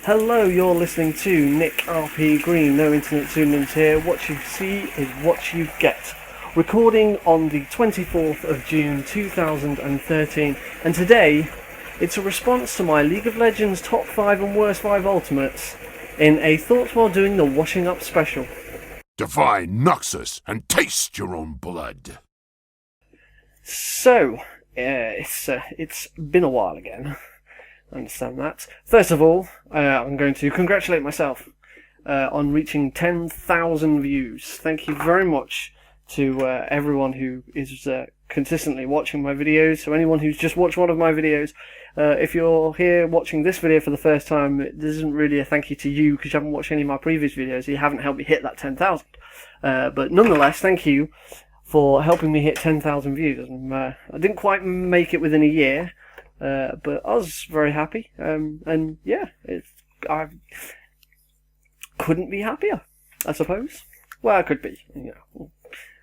Hello, you're listening to Nick RP Green, no internet pseudonyms here. What you see is what you get. Recording on the 24th of June 2013, and today it's a response to my League of Legends Top 5 and Worst 5 Ultimates in a Thoughts While Doing the Washing Up special. Defy Noxus and taste your own blood. So, it's been a while again. I understand that. First of all, I'm going to congratulate myself on reaching 10,000 views. Thank you very much to everyone who is consistently watching my videos. So anyone who's just watched one of my videos, if you're here watching this video for the first time, it isn't really a thank you to you because you haven't watched any of my previous videos. So you haven't helped me hit that 10,000. But nonetheless, thank you for helping me hit 10,000 views. I didn't quite make it within a year. But I was very happy, and yeah, I couldn't be happier, I suppose. Well, I could be,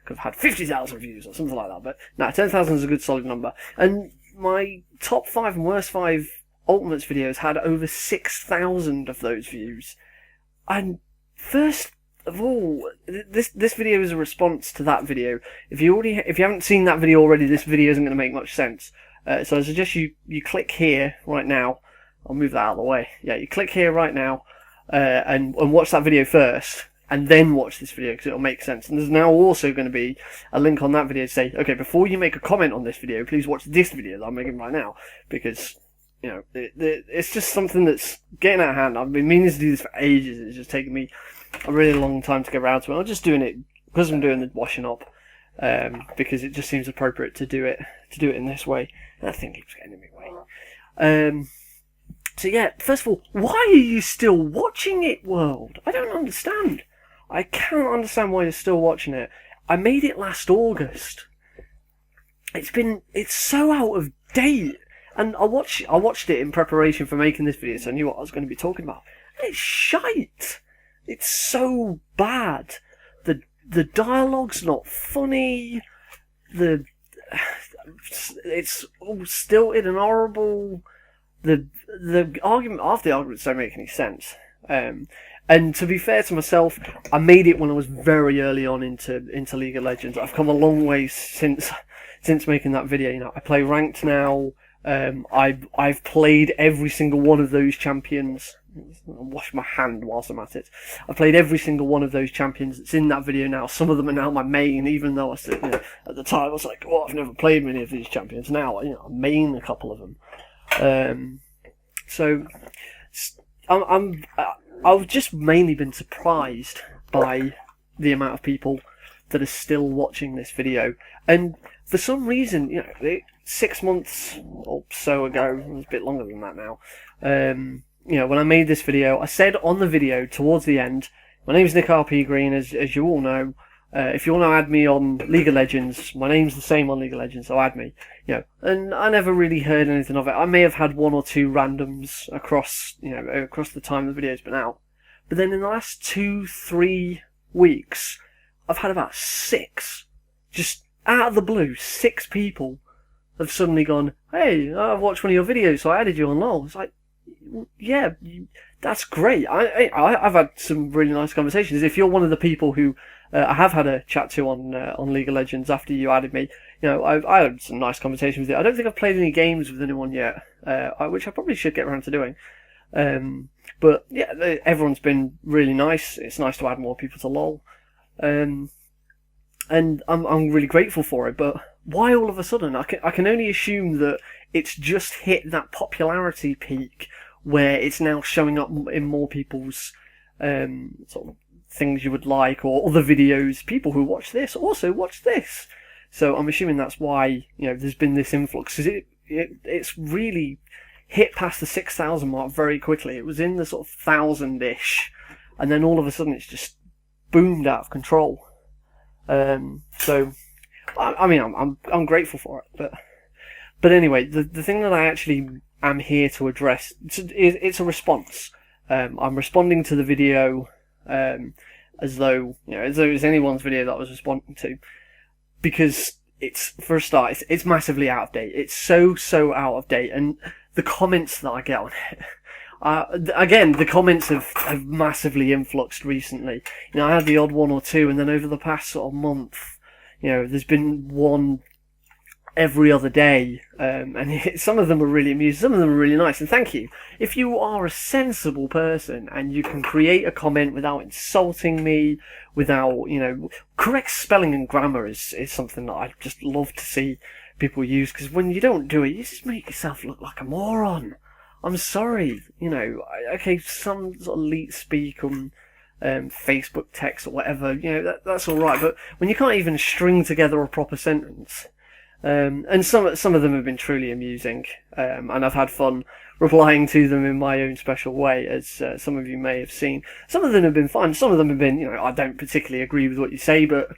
could have had 50,000 views or something like that, but no, 10,000 is a good solid number. And my top 5 and worst 5 Ultimates videos had over 6,000 of those views. And first of all, this video is a response to that video. If you haven't seen that video already, this video isn't going to make much sense. So I suggest you click here right now. I'll move that out of the way. Yeah, you click here right now and watch that video first, and then watch this video because it'll make sense. And there's now also going to be a link on that video to say, okay, before you make a comment on this video, please watch this video that I'm making right now, because it's just something that's getting out of hand. I've been meaning to do this for ages. It's just taken me a really long time to get around to it. I'm just doing it because I'm doing the washing up. Because it just seems appropriate to do it in this way. That thing keeps getting in my way. So yeah, first of all, why are you still watching it, world? I don't understand. I cannot understand why you're still watching it. I made it last August. It's so out of date. And I watched it in preparation for making this video, so I knew what I was going to be talking about. It's shite. It's so bad. The dialogue's not funny. It's all stilted and horrible. The argument after the arguments don't make any sense. And to be fair to myself, I made it when I was very early on into League of Legends. I've come a long way since making that video. I play ranked now. I've played every single one of those champions. I'll wash my hand whilst I'm at it. I've played every single one of those champions that's in that video now. Some of them are now my main, even though at the time I was like, oh, I've never played many of these champions. Now, I main a couple of them. So I've just mainly been surprised by the amount of people that are still watching this video. And for some reason, 6 months or so ago, it was a bit longer than that now, when I made this video, I said on the video towards the end, my name's Nick RP Green, as you all know. If you want to add me on League of Legends, my name's the same on League of Legends, so add me. And I never really heard anything of it. I may have had 1 or 2 randoms across the time the video's been out. But then in the last 2-3 weeks, I've had about 6, just out of the blue, 6 people have suddenly gone, hey, I've watched one of your videos, so I added you on LOL. It's like, yeah, that's great. I've had some really nice conversations. If you're one of the people who I have had a chat to on League of Legends after you added me, I had some nice conversations with you. I don't think I've played any games with anyone yet, which I probably should get around to doing. But yeah, everyone's been really nice. It's nice to add more people to LoL, and I'm really grateful for it. But why all of a sudden? I can only assume that it's just hit that popularity peak where it's now showing up in more people's sort of things you would like, or other videos. People who watch this also watch this, so I'm assuming that's why there's been this influx. Because it's really hit past the 6,000 mark very quickly. It was in the sort of 1,000-ish, and then all of a sudden it's just boomed out of control. So I mean, I'm grateful for it, but anyway, the thing that I actually am here to address, it's a response. I'm responding to the video as though it was anyone's video that I was responding to, because it's, for a start, it's massively out of date. It's so out of date, and the comments that I get on it Again, the comments have massively influxed recently. You know, I had the odd one or two, and then over the past sort of month, you know, there's been one every other day, and some of them are really amusing, some of them are really nice, and thank you. If you are a sensible person and you can create a comment without insulting me, without, you know, correct spelling and grammar is something that I just love to see people use, because when you don't do it, you just make yourself look like a moron. I'm sorry, you know, okay, some sort of leet speak on Facebook text or whatever, you know, that's alright, but when you can't even string together a proper sentence, and some of them have been truly amusing, and I've had fun replying to them in my own special way, as some of you may have seen. Some of them have been fun, some of them have been, you know, I don't particularly agree with what you say, but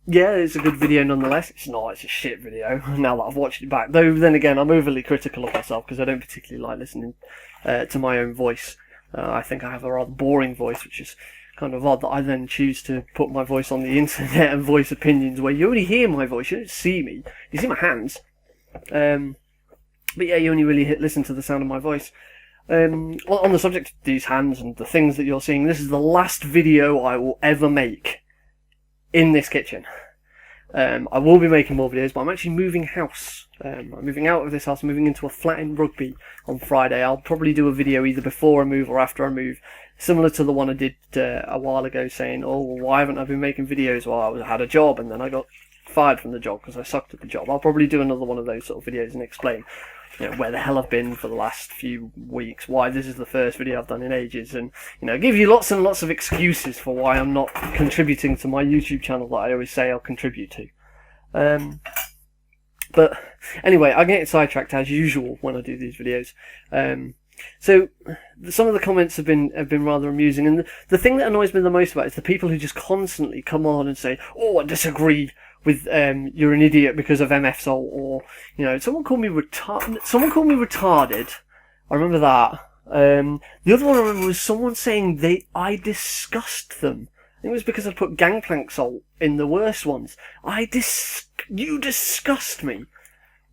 yeah, it's a good video nonetheless. It's a shit video now that I've watched it back. Though then again, I'm overly critical of myself because I don't particularly like listening to my own voice. I think I have a rather boring voice, which is kind of odd that I then choose to put my voice on the internet and voice opinions where you only hear my voice, you don't see me. You see my hands. But yeah, you only really listen to the sound of my voice. On the subject of these hands and the things that you're seeing, this is the last video I will ever make in this kitchen. I will be making more videos, but I'm actually moving house. I'm moving out of this house, moving into a flat in Rugby on Friday. I'll probably do a video either before I move or after I move, similar to the one I did a while ago saying, oh, well, why haven't I been making videos while I had a job and then I got fired from the job because I sucked at the job. I'll probably do another one of those sort of videos and explain, you know, where the hell I've been for the last few weeks, why this is the first video I've done in ages, and, you know, give you lots and lots of excuses for why I'm not contributing to my YouTube channel that I always say I'll contribute to. But anyway, I get sidetracked as usual when I do these videos. So some of the comments have been rather amusing, and the thing that annoys me the most about it is the people who just constantly come on and say, "Oh, I disagree with you're an idiot because of MFSOL," or, you know, someone called me retarded. I remember that. The other one I remember was someone saying I disgust them. I think it was because I put Gangplank Salt in the worst ones. You disgust me.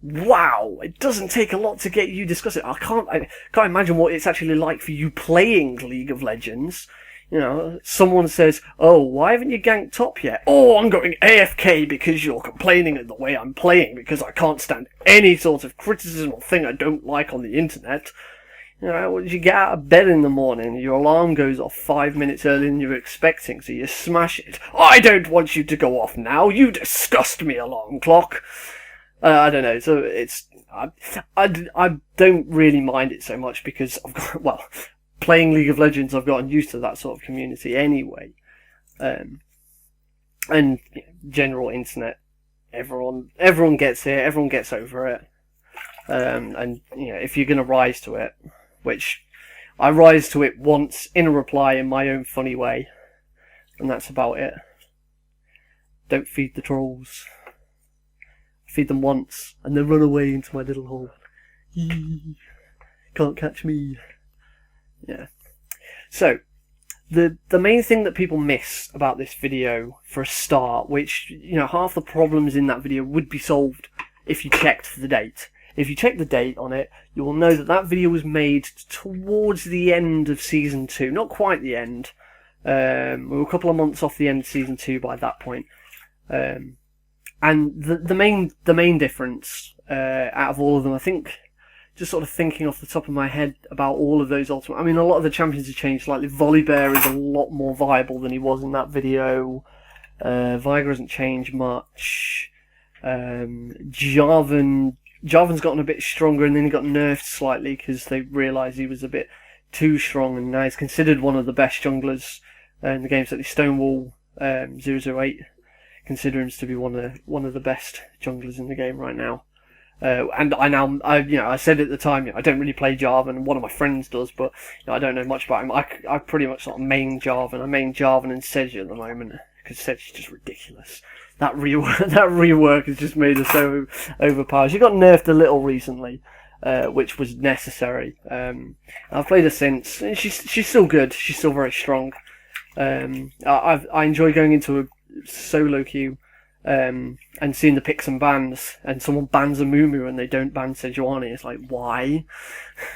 Wow, it doesn't take a lot to get you disgusted. I can't imagine what it's actually like for you playing League of Legends. You know, someone says, "Oh, why haven't you ganked top yet?" "Oh, I'm going AFK because you're complaining at the way I'm playing because I can't stand any sort of criticism or thing I don't like on the internet." You know, you get out of bed in the morning, your alarm goes off 5 minutes earlier than you're expecting, so you smash it. "I don't want you to go off now, you disgust me, alarm clock." I don't know, so I don't really mind it so much because I've got, well, playing League of Legends, I've gotten used to that sort of community anyway. And you know, general internet, everyone gets it, everyone gets over it. And you know, if you're gonna rise to it, which I rise to it once in a reply in my own funny way, and that's about it. Don't feed the trolls. Feed them once, and then run away into my little hole. Can't catch me. Yeah. So, the main thing that people miss about this video, for a start, which, you know, half the problems in that video would be solved if you checked the date. If you check the date on it, you will know that that video was made towards the end of Season 2. Not quite the end. We were a couple of months off the end of Season 2 by that point. And the main difference out of all of them, I think, just sort of thinking off the top of my head about all of those ultimate, I mean, a lot of the champions have changed slightly. Volibear is a lot more viable than he was in that video. Viger hasn't changed much. Jarvan's gotten a bit stronger, and then he got nerfed slightly because they realised he was a bit too strong, and now he's considered one of the best junglers in the game. Certainly Stonewall 008 consider him to be one of the best junglers in the game right now. And I said at the time, you know, I don't really play Jarvan, and one of my friends does, but you know, I don't know much about him. I pretty much sort of main Jarvan. I main Jarvan and Sedge at the moment because Sedge is just ridiculous. That rework has just made her so overpowered. She got nerfed a little recently, which was necessary. I've played her since, and she's still good. She's still very strong. I enjoy going into a solo queue and seeing the picks and bans, and someone bans a Mumu and they don't ban Sejuani. It's like, why?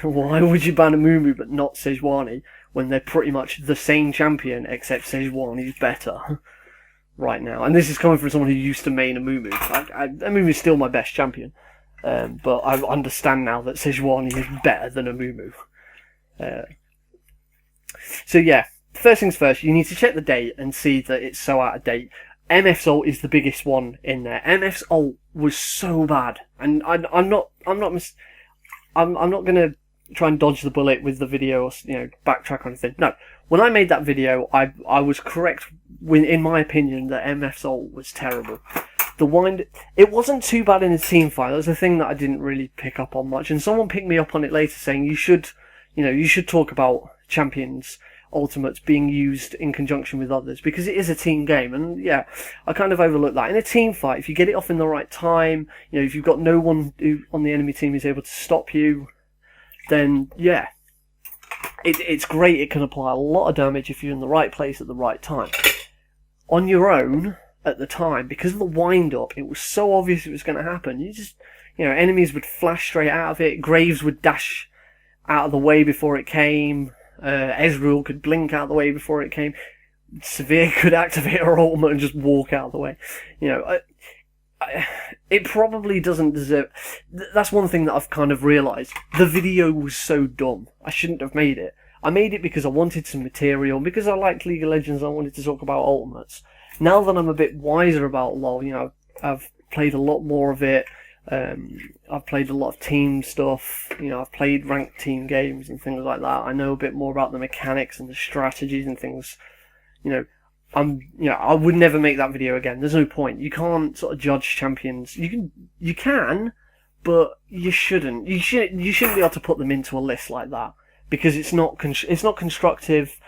Why would you ban a Mumu but not Sejuani when they're pretty much the same champion except Sejuani's better right now? And this is coming from someone who used to main a Mumu. Mumu is still my best champion, but I understand now that Sejuani is better than a Mumu. So yeah, first things first, you need to check the date and see that it's so out of date. MF's ult is the biggest one in there. MF's ult was so bad, and I'm not gonna try and dodge the bullet with the video or backtrack or anything. No, when I made that video, I was correct in my opinion that MF's ult was terrible. It wasn't too bad in a team fight. That was the thing that I didn't really pick up on much, and someone picked me up on it later saying you should talk about champions ultimates being used in conjunction with others because it is a team game. And yeah, I kind of overlooked that. In a team fight, if you get it off in the right time, if you've got no one who on the enemy team is able to stop you, then yeah, it's great. It can apply a lot of damage if you're in the right place at the right time. On your own at the time, because of the wind up, it was so obvious it was going to happen. Enemies would flash straight out of it. Graves would dash out of the way before it came. Ezreal could blink out of the way before it came. Severe could activate her ultimate and just walk out of the way. It probably doesn't deserve... That's one thing that I've kind of realised. The video was so dumb. I shouldn't have made it. I made it because I wanted some material. Because I liked League of Legends, I wanted to talk about ultimates. Now that I'm a bit wiser about LoL, I've played a lot more of it. I've played a lot of team stuff. I've played ranked team games and things like that. I know a bit more about the mechanics and the strategies and things. I would never make that video again. There's no point. You can't sort of judge champions. You can, but you shouldn't. You shouldn't be able to put them into a list like that because it's not constructive.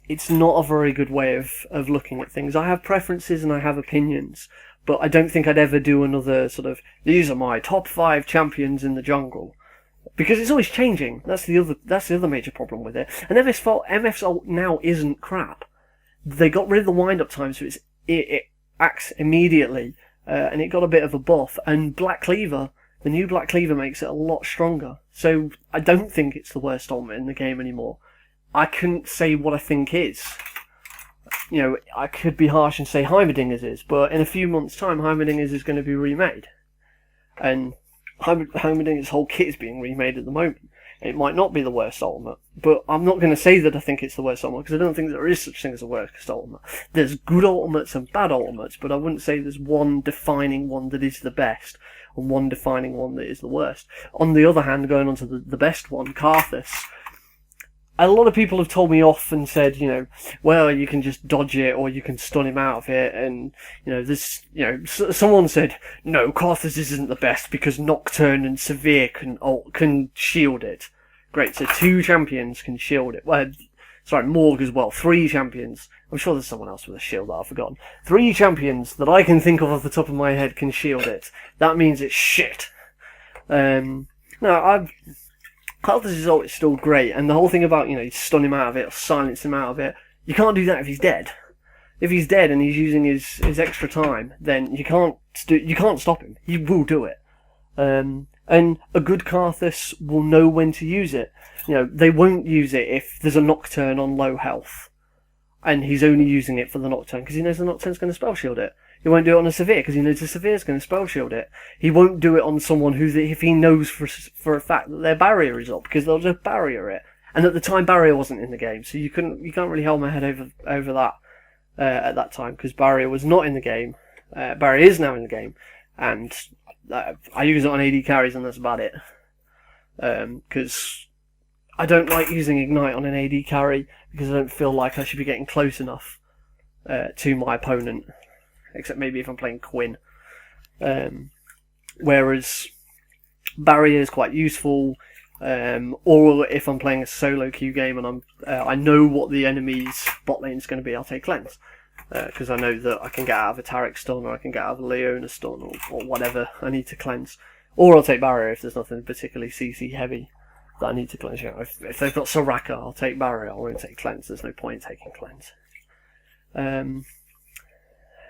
It's not a very good way of looking at things. I have preferences and I have opinions. But I don't think I'd ever do another sort of, these are my top 5 champions in the jungle. Because it's always changing. That's the other major problem with it. And MF's ult now isn't crap. They got rid of the wind-up time, so it acts immediately. And it got a bit of a buff. And Black Cleaver, the new Black Cleaver makes it a lot stronger. So I don't think it's the worst ultimate in the game anymore. I couldn't say what I think is. I could be harsh and say Heimerdinger's is, but in a few months' time, Heimerdinger's is going to be remade. And Heimerdinger's whole kit is being remade at the moment. It might not be the worst ultimate, but I'm not going to say that I think it's the worst ultimate, because I don't think there is such thing as a worst ultimate. There's good ultimates and bad ultimates, but I wouldn't say there's one defining one that is the best, and one defining one that is the worst. On the other hand, going on to the best one, Karthus, a lot of people have told me off and said, well, you can just dodge it or you can stun him out of it. And, someone said, no, Karthus isn't the best because Nocturne and Severe can shield it. Great, so 2 champions can shield it. Well, sorry, Morg as well. 3 champions. I'm sure there's someone else with a shield that I've forgotten. 3 champions that I can think of off the top of my head can shield it. That means it's shit. Karthus' ult is still great, and the whole thing about, you stun him out of it or silence him out of it, you can't do that if he's dead. If he's dead and he's using his extra time, then you can't stop him. He will do it. And a good Karthus will know when to use it. They won't use it if there's a Nocturne on low health, and he's only using it for the Nocturne because he knows the Nocturne's going to spell shield it. He won't do it on a Severe because he knows the Severe's going to spell shield it. He won't do it on someone if he knows for a fact that their barrier is up, because they'll just barrier it. And at the time, barrier wasn't in the game, so you can't really hold my head over that at that time, because barrier was not in the game. Barrier is now in the game, and I use it on AD carries, and that's about it. Because I don't like using Ignite on an AD carry because I don't feel like I should be getting close enough to my opponent. Except maybe if I'm playing Quinn. Whereas barrier is quite useful, or if I'm playing a solo queue game and I know what the enemy's bot lane is going to be, I'll take cleanse. Because I know that I can get out of a Taric stun, or I can get out of a Leona stun, or whatever I need to cleanse. Or I'll take barrier if there's nothing particularly CC heavy that I need to cleanse. If they've got Soraka, I'll take barrier, I won't take cleanse. There's no point in taking cleanse.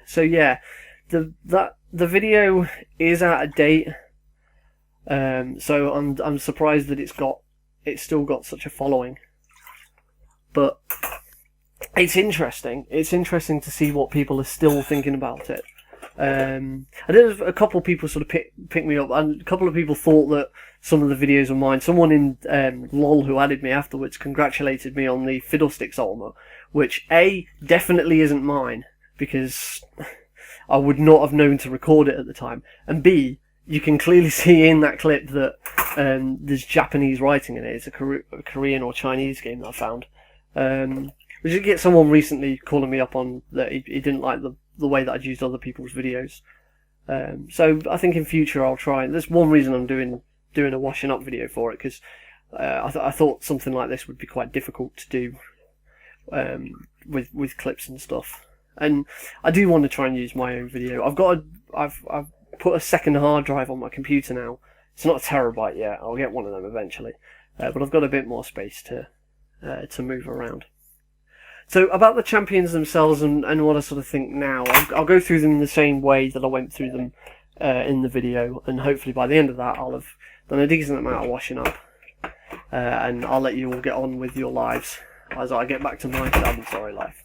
So yeah, the video is out of date. So I'm surprised that it's still got such a following. But it's interesting. It's interesting to see what people are still thinking about it. I did a couple of people sort of pick me up, and a couple of people thought that some of the videos were mine. Someone in LOL who added me afterwards congratulated me on the Fiddlesticks ultimate, which A, definitely isn't mine, because I would not have known to record it at the time, and B, you can clearly see in that clip that there's Japanese writing in it. It's a Korean or Chinese game that I found. We did get someone recently calling me up on that he didn't like the way that I'd used other people's videos. So I think in future I'll try. There's one reason I'm doing a washing up video for it, because I thought something like this would be quite difficult to do with clips and stuff. And I do want to try and use my own video. I've put a second hard drive on my computer now. It's not a terabyte yet. I'll get one of them eventually, but I've got a bit more space to move around. So about the champions themselves and what I sort of think now, I'll go through them in the same way that I went through them in the video, and hopefully by the end of that I'll have done a decent amount of washing up, and I'll let you all get on with your lives as I get back to my life.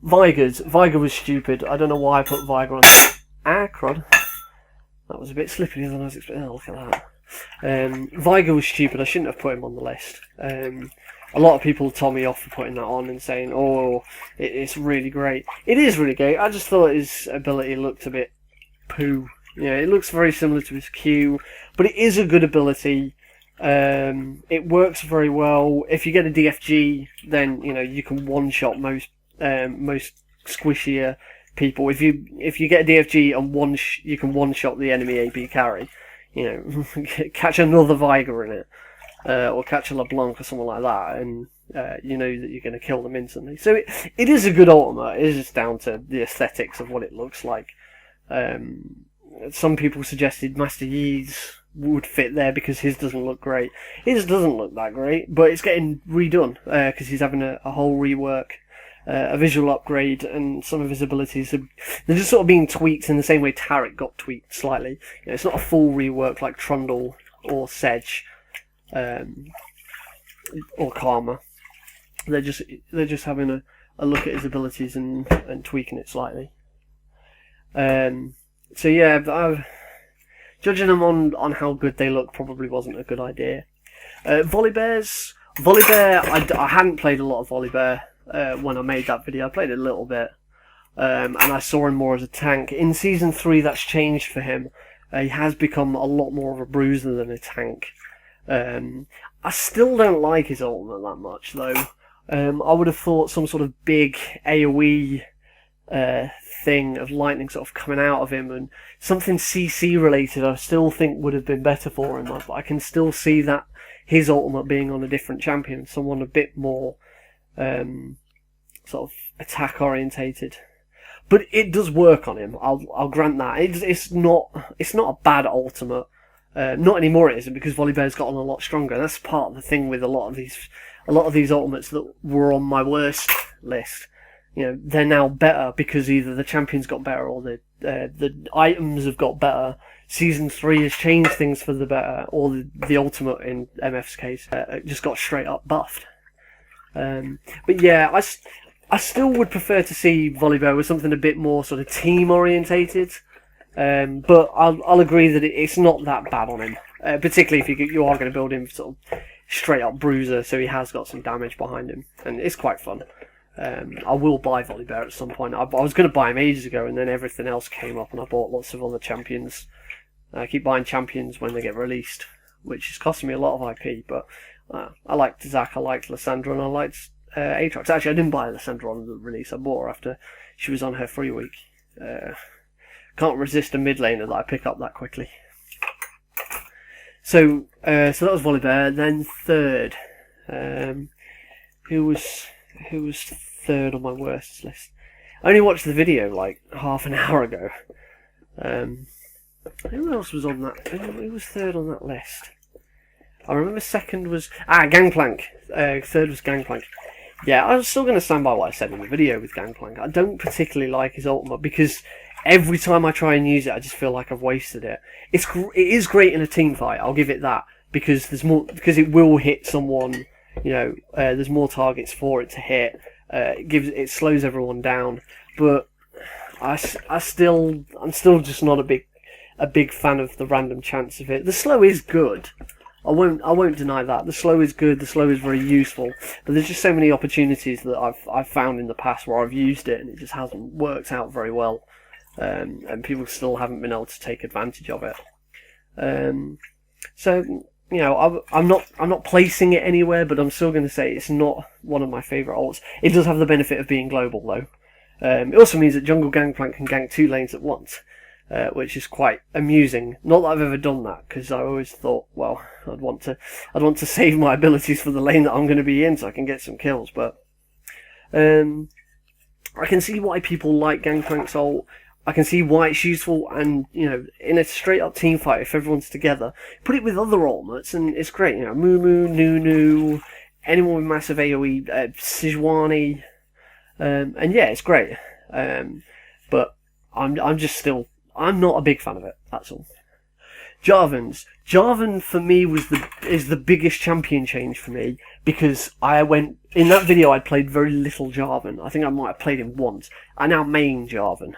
Viger was stupid. I don't know why I put Viger on. Crud. That was a bit slippery than I was expecting. Oh, look at that. Viger was stupid. I shouldn't have put him on the list. A lot of people told me off for putting that on and saying, "Oh, it's really great." It is really great. I just thought his ability looked a bit poo. Yeah, it looks very similar to his Q, but it is a good ability. It works very well. If you get a DFG, then you can one-shot most squishier people. If you get a DFG and you can one-shot the enemy AP carry. Catch another Viger in it, or catch a LeBlanc or something like that, and you know that you're going to kill them instantly. So it is a good ultimate. It is just down to the aesthetics of what it looks like. Some people suggested Master Yi's would fit there because his doesn't look great. His doesn't look that great, but it's getting redone because he's having a whole rework, a visual upgrade, and some of his abilities they're just sort of being tweaked in the same way Taric got tweaked slightly. It's not a full rework like Trundle or Sedge or Karma. They're just having a look at his abilities and tweaking it slightly. So yeah, judging them on how good they look probably wasn't a good idea. Volibear, I hadn't played a lot of Volibear when I made that video. I played a little bit, and I saw him more as a tank. In Season 3 that's changed for him. He has become a lot more of a bruiser than a tank. I still don't like his ultimate that much though. I would have thought some sort of big AoE thing of lightning sort of coming out of him, and something CC related I still think would have been better for him, but I can still see that his ultimate being on a different champion, someone a bit more sort of attack orientated. But it does work on him, I'll grant that. It's not a bad ultimate. Not anymore it isn't, because Volibear's gotten a lot stronger. That's part of the thing with a lot of these ultimates that were on my worst list. They're now better because either the champions got better or the items have got better. Season 3 has changed things for the better, or the ultimate in MF's case just got straight up buffed. But yeah, I still would prefer to see Volibear with something a bit more sort of team orientated. But I'll agree that it's not that bad on him, particularly if you are going to build him sort of straight up bruiser, so he has got some damage behind him, and it's quite fun. I will buy Volibear at some point. I was going to buy him ages ago, and then everything else came up, and I bought lots of other champions. I keep buying champions when they get released, which is costing me a lot of IP, but I liked Zac, I liked Lissandra, and I liked Aatrox. Actually, I didn't buy Lissandra on the release. I bought her after she was on her free week. Can't resist a mid laner that I pick up that quickly. So that was Volibear. Then third, who was third on my worst list? I only watched the video like half an hour ago. Who else was on that? Who was third on that list? I remember second was Gangplank. Third was Gangplank. Yeah, I was still going to stand by what I said in the video with Gangplank. I don't particularly like his ultimate because every time I try and use it, I just feel like I've wasted it. It is great in a team fight. I'll give it that, because because it will hit someone. There's more targets for it to hit. It slows everyone down, but I'm still just not a big fan of the random chance of it. The slow is good. I won't deny that. The slow is good. The slow is very useful. But there's just so many opportunities that I've found in the past where I've used it and it just hasn't worked out very well, and people still haven't been able to take advantage of it. So I'm not placing it anywhere, but I'm still going to say it's not one of my favourite ults. It does have the benefit of being global though. It also means that Jungle Gangplank can gank 2 lanes at once, which is quite amusing. Not that I've ever done that, because I always thought, well, I'd want to save my abilities for the lane that I'm going to be in so I can get some kills. But I can see why people like Gangplank's ult. I can see why it's useful, and in a straight up team fight, if everyone's together, put it with other ultimates, and it's great. Mumu, Nunu, anyone with massive AOE, Sejuani, and yeah, it's great. But I'm not a big fan of it. That's all. Jarvan for me is the biggest champion change for me, because in that video I'd played very little Jarvan. I think I might have played him once. I now main Jarvan.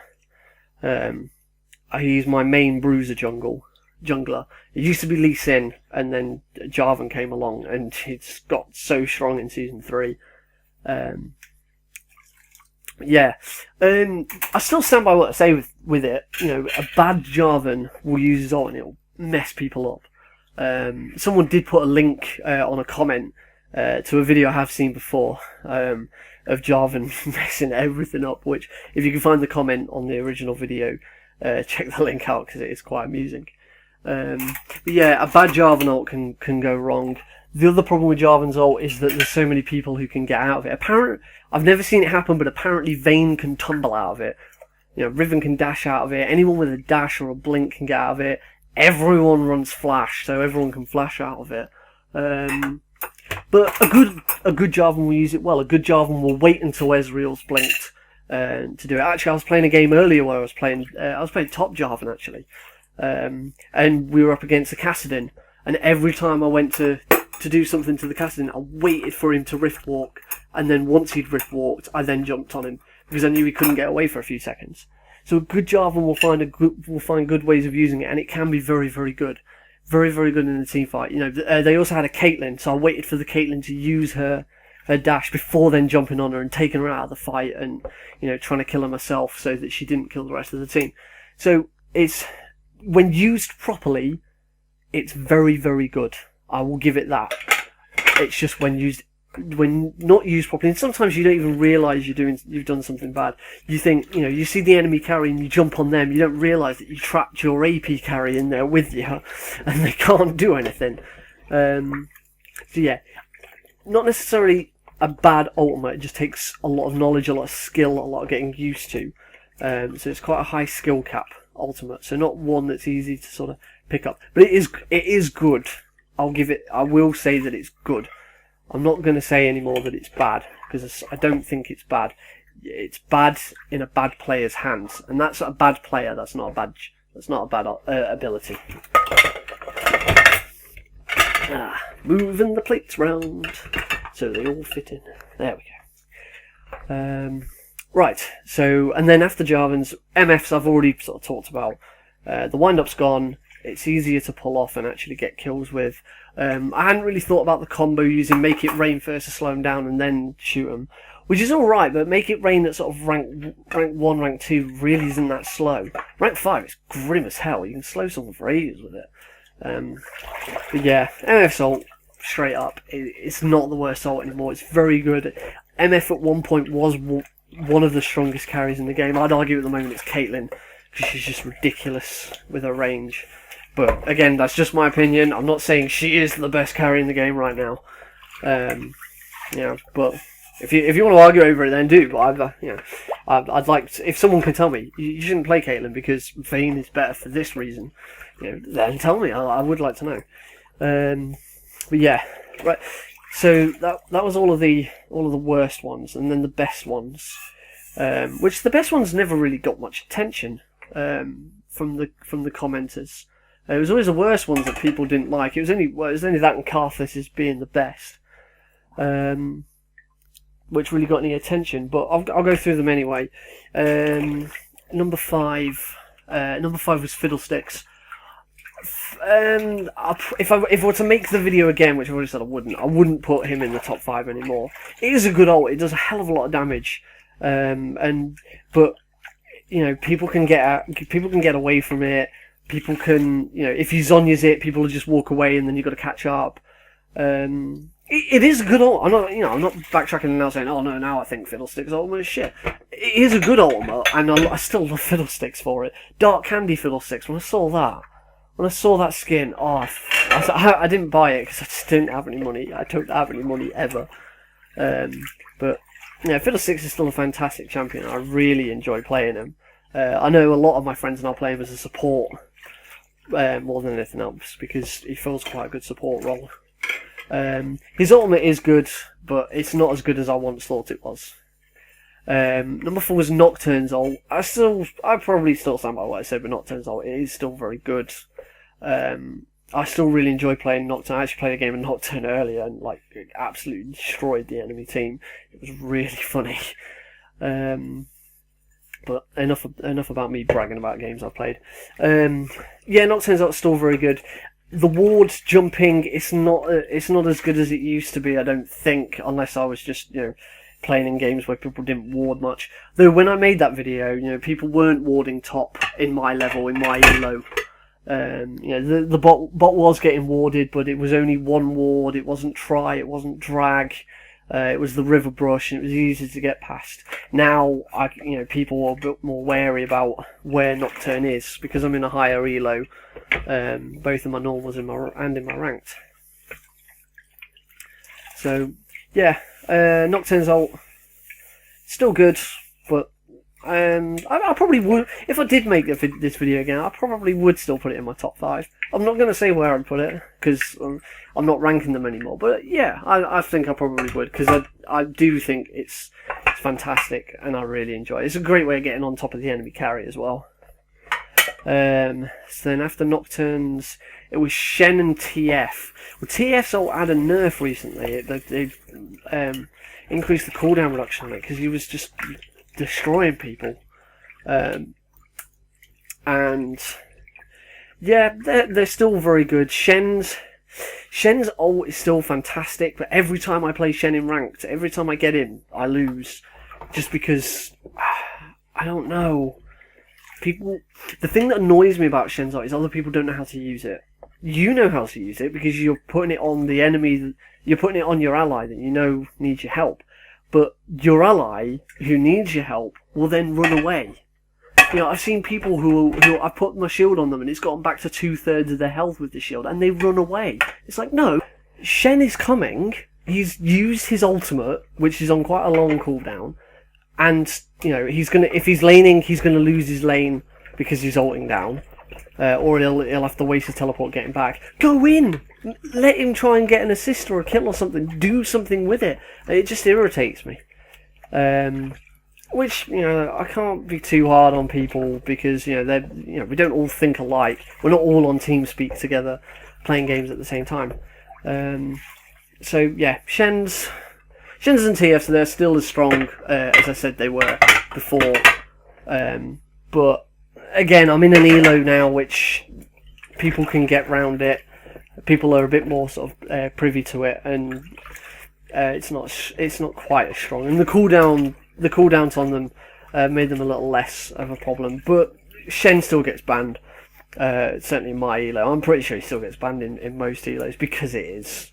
He's my main bruiser jungler. It used to be Lee Sin, and then Jarvan came along, and it's got so strong in Season 3. I still stand by what I say with it. A bad Jarvan will use his ult and it'll mess people up. Someone did put a link on a comment to a video I have seen before of Jarvan messing everything up, which, if you can find the comment on the original video, check the link out, because it is quite amusing. But yeah, a bad Jarvan ult can go wrong. The other problem with Jarvan's ult is that there's so many people who can get out of it. I've never seen it happen, but apparently Vayne can tumble out of it. Riven can dash out of it. Anyone with a dash or a blink can get out of it. Everyone runs flash, so everyone can flash out of it. But a good Jarvan will use it well. A good Jarvan will wait until Ezreal's blinked to do it. Actually, I was playing a game earlier where I was playing top Jarvan actually, and we were up against a Kassadin, and every time I went to do something to the Kassadin, I waited for him to rift walk, and then once he'd rift walked, I then jumped on him, because I knew he couldn't get away for a few seconds. So a good Jarvan will find good ways of using it, and it can be very, very good. Very, very good in the team fight. They also had a Caitlyn, so I waited for the Caitlyn to use her dash before then jumping on her and taking her out of the fight, and trying to kill her myself so that she didn't kill the rest of the team. So it's, when used properly, it's very, very good. I will give it that. It's just when not used properly, and sometimes you don't even realise you've done something bad. You think, you see the enemy carry and you jump on them, you don't realise that you trapped your AP carry in there with you, and they can't do anything. So yeah, not necessarily a bad ultimate, it just takes a lot of knowledge, a lot of skill, a lot of getting used to. So it's quite a high skill cap ultimate, so not one that's easy to sort of pick up. But it is good. I will say that it's good. I'm not going to say anymore that it's bad, because I don't think it's bad. It's bad in a bad player's hands, and that's a bad player. That's not a bad ability. Moving the plates round so they all fit in. There we go. Right. So, and then after Jarvan's MFs, I've already sort of talked about. The wind-up's gone. It's easier to pull off and actually get kills with. I hadn't really thought about the combo using Make It Rain first to slow them down and then shoot them, which is alright, but Make It Rain at sort of rank 1, rank 2 really isn't that slow. Rank 5 is grim as hell, you can slow someone for ages with it. But yeah, MF's ult, straight up, it's not the worst ult anymore, it's very good. MF at one point was one of the strongest carries in the game. I'd argue at the moment it's Caitlyn, because she's just ridiculous with her range. But again, that's just my opinion. I'm not saying she is the best carry in the game right now. But if you want to argue over it, then do. But I'd like to, if someone can tell me you shouldn't play Caitlyn because Vayne is better for this reason, then tell me. I would like to know. But yeah, right. So that was all of the worst ones, and then the best ones, which the best ones never really got much attention. from the commenters. It was always the worst ones that people didn't like. It was only that and Karthus as being the best, which really got any attention. But I'll go through them anyway. Number 5 was Fiddlesticks. If I were to make the video again, which I already said I wouldn't put him in the top 5 anymore. It is a good ult. It does a hell of a lot of damage, but you know, people can get away from it. People can, you know, if you Zonya's it, people will just walk away, and then you've got to catch up. It is a good ult. I'm not backtracking and now saying, oh no, now I think Fiddlesticks ultimate is shit. It is a good ultimate, and I still love Fiddlesticks for it. Dark Candy Fiddlesticks. When I saw that skin, I didn't buy it because I just didn't have any money. I don't have any money ever. But yeah, Fiddlesticks is still a fantastic champion. I really enjoy playing him. I know a lot of my friends now play him as a support more than anything else because he fills quite a good support role. His ultimate is good, but it's not as good as I once thought it was. Number 4 was Nocturne's ult. I probably still stand by what I said, but Nocturne's ult is still very good. I still really enjoy playing Nocturne. I actually played a game of Nocturne earlier and it absolutely destroyed the enemy team. It was really funny. But enough about me bragging about games I've played. Yeah, Nocturne's ult still very good. The ward jumping, it's not as good as it used to be, I don't think, unless I was just, you know, playing in games where people didn't ward much. Though when I made that video, you know, people weren't warding top in my level, in my elo. You know, the bot was getting warded, but it was only one ward. It wasn't try, it wasn't drag. It was the river brush, and it was easy to get past. Now, you know, people are a bit more wary about where Nocturne is because I'm in a higher elo, both in my normals and in my ranked. So, yeah, Nocturne's ult still good, but I probably would, if I did make this video again, I probably would still put it in my top 5. I'm not going to say where I'd put it, because I'm not ranking them anymore, but yeah, I think I probably would, because I do think it's fantastic, and I really enjoy it. It's a great way of getting on top of the enemy carry as well. So then after Nocturnes, it was Shen and TF. Well, TF's ult had a nerf recently. They increased the cooldown reduction on it, because he was just destroying people, and yeah, they're still very good. Shen's ult is still fantastic, but every time I play Shen in ranked, every time I get in, I lose, just because I don't know. The thing that annoys me about Shen's ult is other people don't know how to use it. You know how to use it because you're putting it on the enemy. You're putting it on your ally that you know needs your help. But your ally, who needs your help, will then run away. You know, I've seen people who I put my shield on them and it's gotten back to 2/3 of their health with the shield, and they run away. It's like, no, Shen is coming. He's used his ultimate, which is on quite a long cooldown, and you know if he's laning, he's gonna lose his lane because he's ulting down, or he'll have to waste his teleport getting back. Go in. Let him try and get an assist or a kill or something. Do something with it. It just irritates me. Which, you know, I can't be too hard on people because, you know, we don't all think alike. We're not all on TeamSpeak together playing games at the same time. So yeah, Shen's and TFs, they're still as strong as I said they were before. But again, I'm in an elo now, which people can get round it. People are a bit more sort of privy to it, and it's not quite as strong. And the cooldowns on them made them a little less of a problem. But Shen still gets banned. Certainly in my elo, I'm pretty sure he still gets banned in most elos because it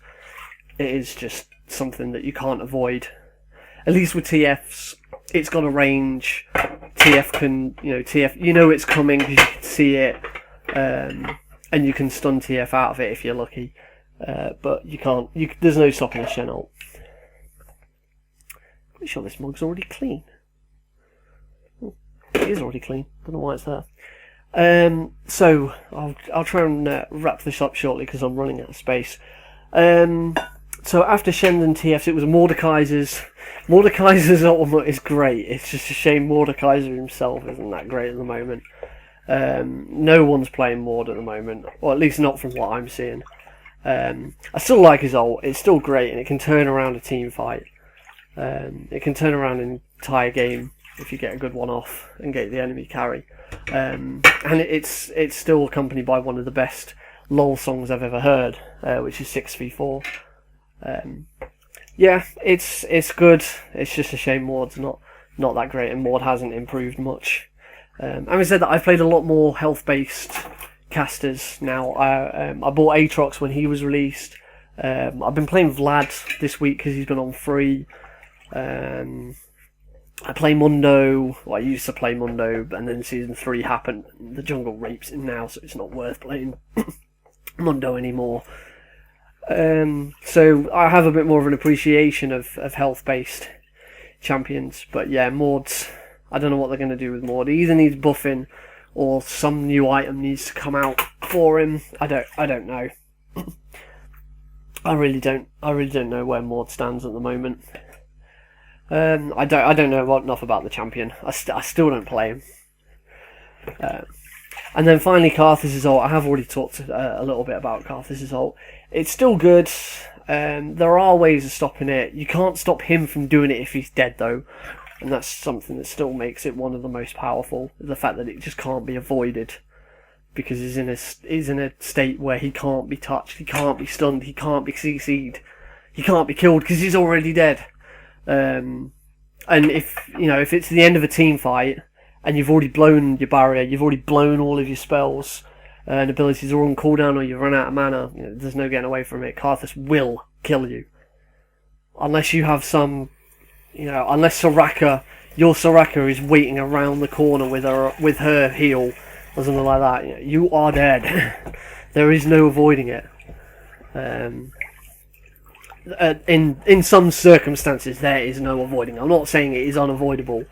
is just something that you can't avoid. At least with TFs, it's got a range. TF can, you know it's coming because you can see it. And you can stun TF out of it if you're lucky, but you can't. There's no stopping a Shen ult. Pretty sure this mug's already clean. It is already clean. Don't know why it's there. So I'll try and wrap this up shortly because I'm running out of space. So after Shen and TFs, it was Mordekaiser's. Mordekaiser's ultimate is great. It's just a shame Mordekaiser himself isn't that great at the moment. No one's playing Maud at the moment, or at least not from what I'm seeing. I still like his ult. It's still great, and it can turn around a team fight. It can turn around an entire game if you get a good one off and get the enemy carry. And it's still accompanied by one of the best LOL songs I've ever heard, which is 6v4. Yeah, it's good. It's just a shame Maud's not that great, and Maud hasn't improved much. Having said that, I've played a lot more health-based casters now. I bought Aatrox when he was released. I've been playing Vlad this week because he's been on free. I play Mundo. Well, I used to play Mundo, and then Season 3 happened. The jungle rapes him now, so it's not worth playing Mundo anymore. So I have a bit more of an appreciation of health-based champions. But yeah, Maud's... I don't know what they're going to do with Maud. He either needs buffing, or some new item needs to come out for him. I don't know. I really don't know where Maud stands at the moment. I don't know enough about the champion. I still don't play him. And then finally, Karthus' ult. I have already talked a little bit about Karthus' ult. It's still good. There are ways of stopping it. You can't stop him from doing it if he's dead, though. And that's something that still makes it one of the most powerful. The fact that it just can't be avoided. Because he's in a state where he can't be touched, he can't be stunned, he can't be CC'd, he can't be killed because he's already dead. And if it's the end of a team fight and you've already blown your barrier, you've already blown all of your spells and abilities are on cooldown, or you've run out of mana, there's no getting away from it. Karthus will kill you, unless you have some, unless your Soraka is waiting around the corner with her heal or something like that. You are dead. There is no avoiding it. In some circumstances, there is no avoiding. I'm not saying it is unavoidable,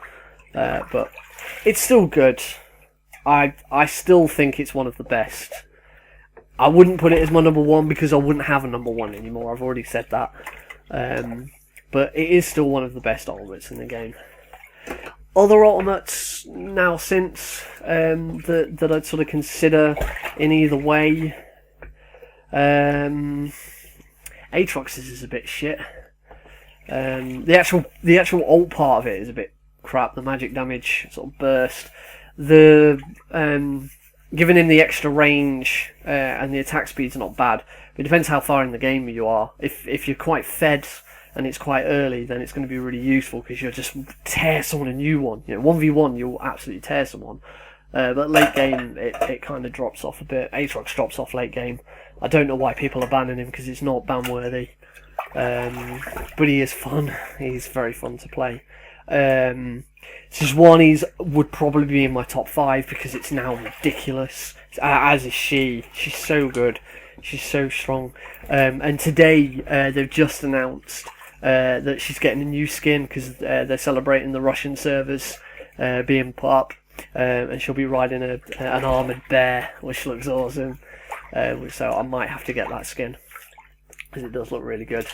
but it's still good. I still think it's one of the best. I wouldn't put it as my number one because I wouldn't have a number one anymore. I've already said that. But it is still one of the best ultimates in the game. Other ultimates now since that I'd sort of consider in either way. Aatrox's is a bit shit. The actual ult part of it is a bit crap. The magic damage sort of burst. The giving him the extra range and the attack speed's not bad. But it depends how far in the game you are. If you're quite fed and it's quite early, then it's going to be really useful because you'll just tear someone a new one. 1v1, you'll absolutely tear someone. But late game, it kind of drops off a bit. Aatrox drops off late game. I don't know why people are banning him because it's not ban-worthy. But he is fun. He's very fun to play. Sejuani's would probably be in my top 5 because it's now ridiculous. As is she. She's so good. She's so strong. And today, they've just announced that she's getting a new skin because they're celebrating the Russian servers being put up. And she'll be riding an armoured bear, which looks awesome. So I might have to get that skin because it does look really good.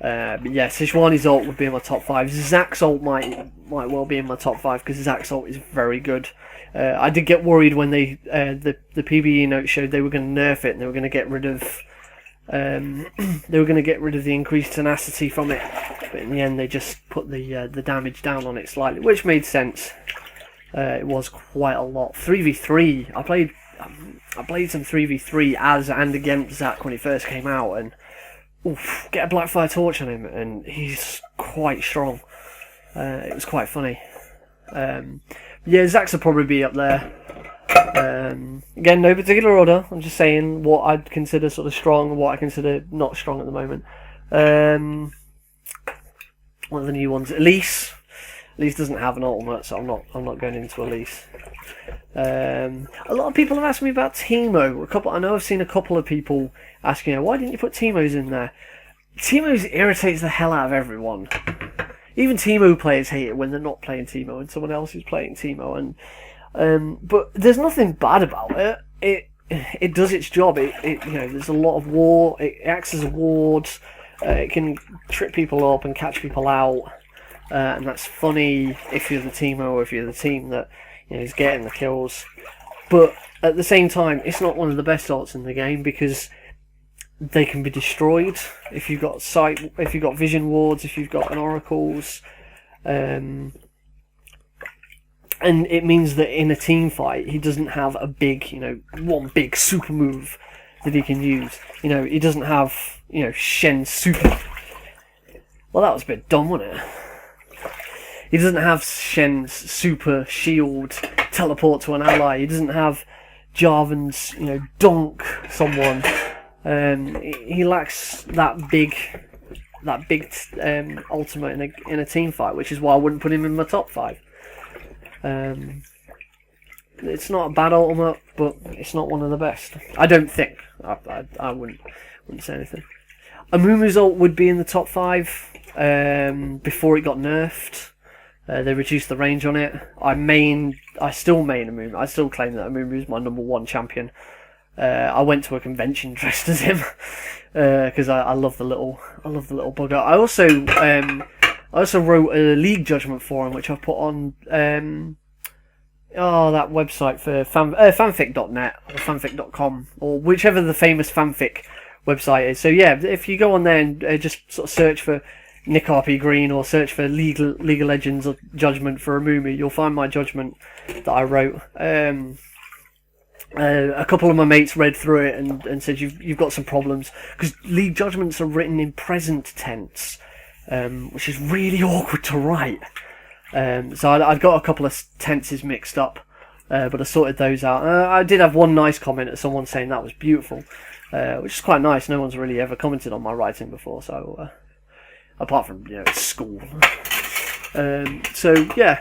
But yeah, Sejuani's ult would be in my top 5. Zac's ult might well be in my top 5 because Zac's ult is very good. I did get worried when the PBE note showed they were going to nerf it and they were going to get rid of the increased tenacity from it. But in the end, they just put the damage down on it slightly, which made sense. It was quite a lot. 3v3. I played some 3v3 as and against Zac when he first came out, and get a Blackfire Torch on him, and he's quite strong. It was quite funny. Yeah, Zax'll probably be up there. Again, no particular order. I'm just saying what I'd consider sort of strong and what I consider not strong at the moment. One of the new ones, Elise. Elise doesn't have an ultimate, so I'm not going into Elise. A lot of people have asked me about Teemo. I know I've seen a couple of people asking, why didn't you put Teemo's in there? Teemo's irritates the hell out of everyone. Even Teemo players hate it when they're not playing Teemo and someone else is playing Teemo. But there's nothing bad about it. It does its job. There's a lot of war. It acts as a ward. It can trip people up and catch people out. And that's funny if you're the Teemo or if you're the team that is getting the kills. But at the same time, it's not one of the best alts in the game because they can be destroyed if you've got if you've got vision wards, if you've got an oracles, and it means that in a team fight he doesn't have a big, one big super move that he can use. He doesn't have, Shen's super. Well, that was a bit dumb, wasn't it? He doesn't have Shen's super shield teleport to an ally. He doesn't have Jarvan's, donk someone. He lacks that big ultimate in a team fight, which is why I wouldn't put him in my top 5. It's not a bad ultimate, but it's not one of the best. I don't think. I wouldn't say anything. Amumu's ult would be in the top 5 before it got nerfed. They reduced the range on it. I still main Amumu. I still claim that Amumu is my #1 champion. I went to a convention dressed as him because I love the little bugger. I also wrote a league judgment for him, which I've put on that website for fanfic.net or fanfic.com or whichever the famous fanfic website is. So yeah, if you go on there and just sort of search for Nick RP Green or search for League of Legends or judgment for Amumu, you'll find my judgment that I wrote. A couple of my mates read through it and said you've got some problems because league judgments are written in present tense, which is really awkward to write. So I'd got a couple of tenses mixed up, but I sorted those out. I did have one nice comment of someone saying that was beautiful, which is quite nice. No one's really ever commented on my writing before, so apart from school. So yeah.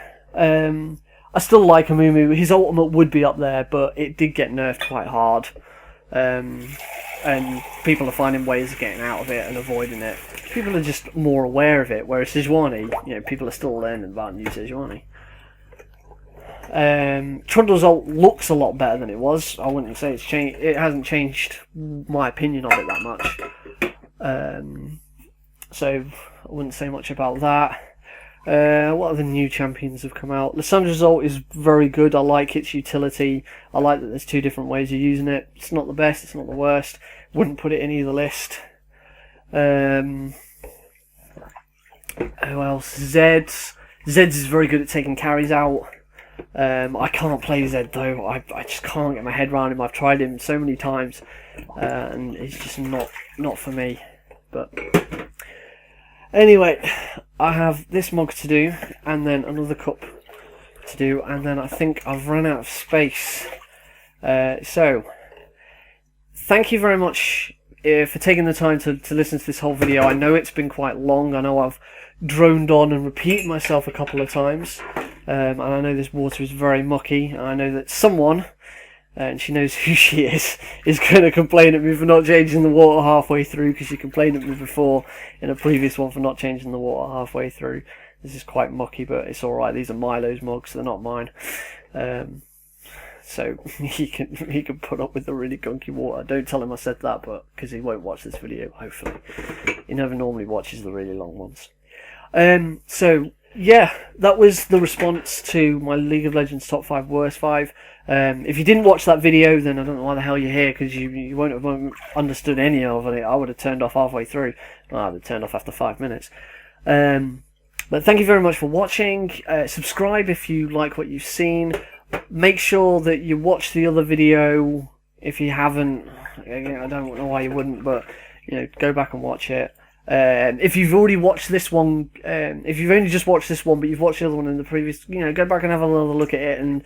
I still like Amumu. His ultimate would be up there, but it did get nerfed quite hard. And people are finding ways of getting out of it and avoiding it. People are just more aware of it, whereas Sejuani, people are still learning about new Sejuani. Trundle's ult looks a lot better than it was. I wouldn't say it's changed. It hasn't changed my opinion of it that much. So I wouldn't say much about that. What other new champions have come out? Lissandra's ult is very good. I like its utility. I like that there's 2 different ways of using it. It's not the best, it's not the worst. Wouldn't put it in either list. Who else? Zed's is very good at taking carries out. I can't play Zed though. I just can't get my head around him. I've tried him so many times, and it's just not for me. But anyway, I have this mug to do, and then another cup to do, and then I think I've run out of space. So, thank you very much for taking the time to listen to this whole video. I know it's been quite long. I know I've droned on and repeated myself a couple of times, and I know this water is very mucky, and I know that someone, and she knows who she is going to complain at me for not changing the water halfway through, because she complained at me before in a previous one for not changing the water halfway through. This is quite mucky, but it's alright. These are Milo's mugs, they're not mine. So he can put up with the really gunky water. Don't tell him I said that, but because he won't watch this video, hopefully. He never normally watches the really long ones. So yeah, that was the response to my League of Legends top 5 worst 5. If you didn't watch that video, then I don't know why the hell you're here, because you won't have understood any of it. I would have turned off halfway through. Well, I would have turned off after 5 minutes. But thank you very much for watching. Subscribe if you like what you've seen. Make sure that you watch the other video if you haven't. I don't know why you wouldn't, but go back and watch it. If you've already watched this one, if you've only just watched this one, but you've watched the other one in the previous, go back and have another look at it and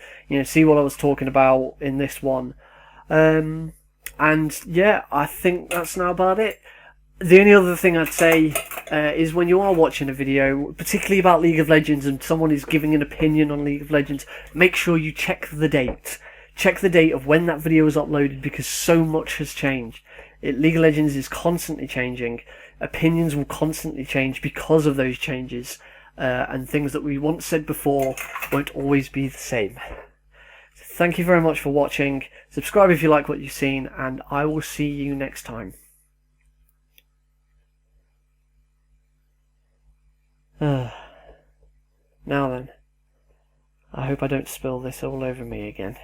see what I was talking about in this one. And yeah, I think that's now about it. The only other thing I'd say is when you are watching a video, particularly about League of Legends, and someone is giving an opinion on League of Legends, make sure you check the date. Check the date of when that video was uploaded, because so much has changed. League of Legends is constantly changing. Opinions will constantly change because of those changes, and things that we once said before won't always be the same. So thank you very much for watching. Subscribe if you like what you've seen, and I will see you next time. Now then, I hope I don't spill this all over me again.